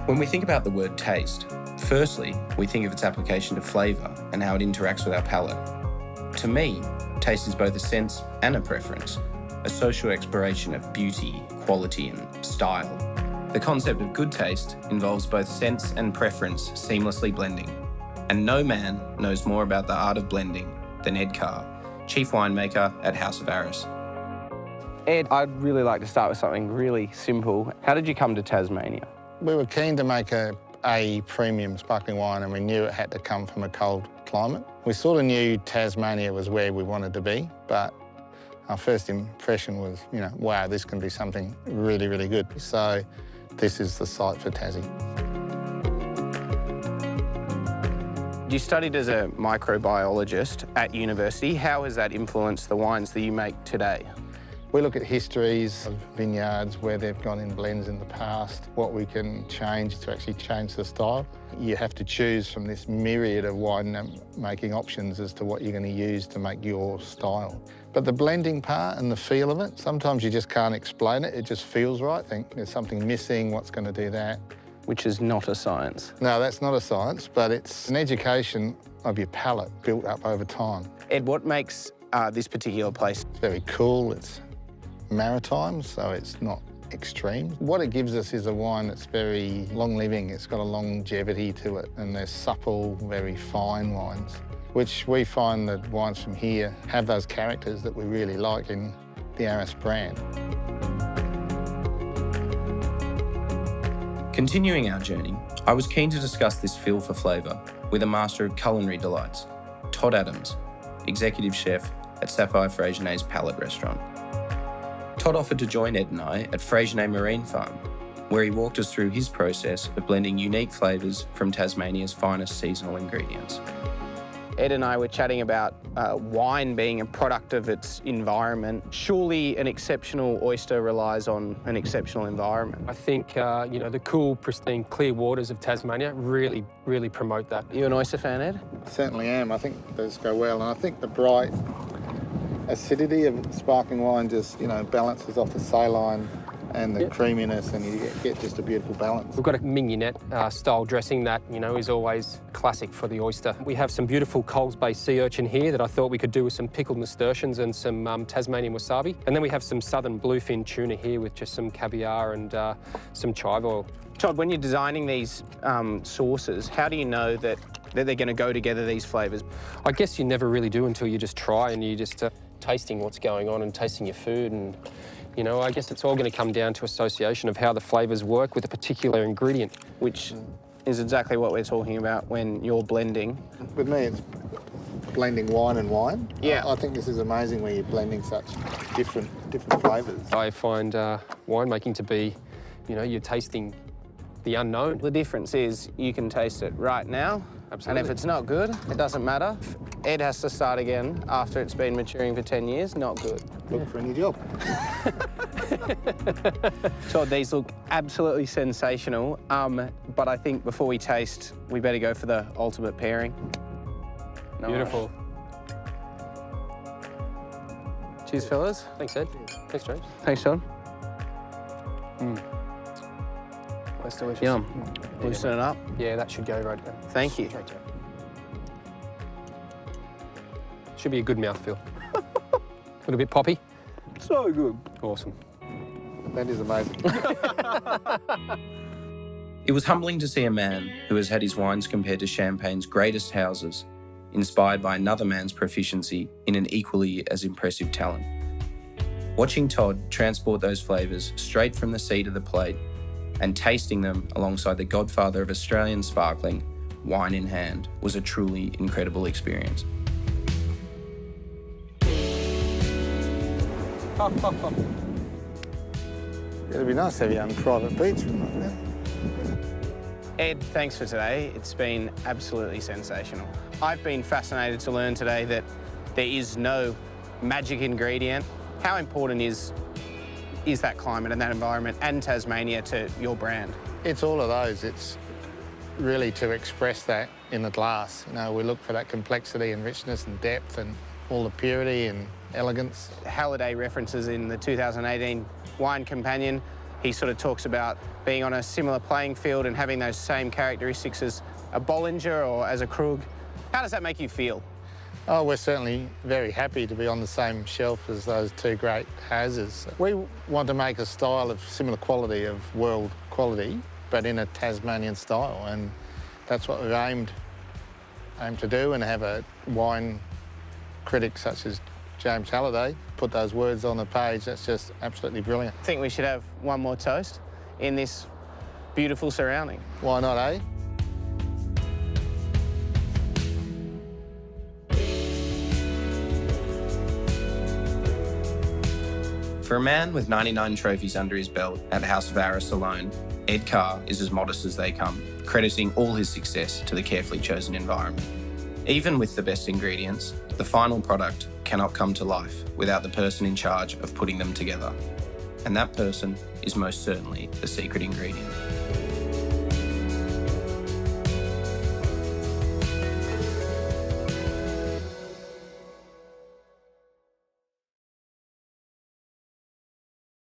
When we think about the word taste, firstly, we think of its application to flavour and how it interacts with our palate. To me, taste is both a sense and a preference, a social exploration of beauty, quality and style. The concept of good taste involves both sense and preference seamlessly blending. And no man knows more about the art of blending than Ed Carr, Chief Winemaker at House of Arras. Ed, I'd really like to start with something really simple. How did you come to Tasmania? We were keen to make a premium sparkling wine, and we knew it had to come from a cold climate. We sort of knew Tasmania was where we wanted to be, but our first impression was, wow, this can be something really, really good. So this is the site for Tassie. You studied as a microbiologist at university. How has that influenced the wines that you make today? We look at histories of vineyards, where they've gone in blends in the past, what we can change to actually change the style. You have to choose from this myriad of wine-making options as to what you're going to use to make your style. But the blending part and the feel of it, sometimes you just can't explain it. It just feels right. Think there's something missing, what's going to do that? Which is not a science. No, that's not a science, but it's an education of your palate built up over time. Ed, what makes this particular place? It's very cool. It's maritime, so it's not extreme. What it gives us is a wine that's very long-living. It's got a longevity to it, and they're supple, very fine wines, which we find that wines from here have those characters that we really like in the Arras brand. Continuing our journey, I was keen to discuss this feel for flavour with a master of culinary delights, Todd Adams, executive chef at Sapphire Freixenet's Palette Restaurant. Todd offered to join Ed and I at Freixenet Marine Farm, where he walked us through his process of blending unique flavours from Tasmania's finest seasonal ingredients. Ed and I were chatting about wine being a product of its environment. Surely an exceptional oyster relies on an exceptional environment. I think, the cool, pristine, clear waters of Tasmania really, really promote that. You an oyster fan, Ed? Certainly am. I think those go well, and I think the bright acidity of sparkling wine just, balances off the saline and the creaminess, and you get just a beautiful balance. We've got a mignonette style dressing that, is always classic for the oyster. We have some beautiful Coles Bay sea urchin here that I thought we could do with some pickled nasturtiums and some Tasmanian wasabi. And then we have some southern bluefin tuna here with just some caviar and some chive oil. Todd, when you're designing these sauces, how do you know that they're going to go together, these flavours? I guess you never really do until you just try and you just tasting what's going on and tasting your food. And I guess it's all going to come down to association of how the flavours work with a particular ingredient. Which is exactly what we're talking about when you're blending. With me, it's blending wine and wine. Yeah. I think this is amazing where you're blending such different flavours. I find winemaking to be, you're tasting the unknown. The difference is you can taste it right now. Absolutely. And if it's not good, it doesn't matter. Ed has to start again after it's been maturing for 10 years, not good. Look for a new job. Todd, these look absolutely sensational, but I think before we taste, we better go for the ultimate pairing. No Beautiful. rush. Cheers, fellas. Thanks, Ed. Thanks, James. Thanks, Todd. That's delicious. Yum. Loosen it up. Yeah, that should go right there. Thank you. Straight to it. Should be a good mouthfeel. A little bit poppy. So good. Awesome. That is amazing. It was humbling to see a man who has had his wines compared to Champagne's greatest houses, inspired by another man's proficiency in an equally as impressive talent. Watching Todd transport those flavours straight from the sea to the plate and tasting them alongside the godfather of Australian sparkling, wine in hand, was a truly incredible experience. It'd be nice to have you on a private beach. Ed, thanks for today. It's been absolutely sensational. I've been fascinated to learn today that there is no magic ingredient. How important is that climate and that environment and Tasmania to your brand? It's all of those. It's really to express that in the glass. We look for that complexity and richness and depth and all the purity and elegance. Halliday references in the 2018 Wine Companion. He sort of talks about being on a similar playing field and having those same characteristics as a Bollinger or as a Krug. How does that make you feel? Oh, we're certainly very happy to be on the same shelf as those two great houses. We want to make a style of similar quality, of world quality, but in a Tasmanian style, and that's what we've aimed to do, and have a wine critic such as James Halliday put those words on the page. That's just absolutely brilliant. I think we should have one more toast in this beautiful surrounding. Why not, eh? For a man with 99 trophies under his belt at House of Arras alone, Ed Carr is as modest as they come, crediting all his success to the carefully chosen environment. Even with the best ingredients, the final product cannot come to life without the person in charge of putting them together. And that person is most certainly the secret ingredient.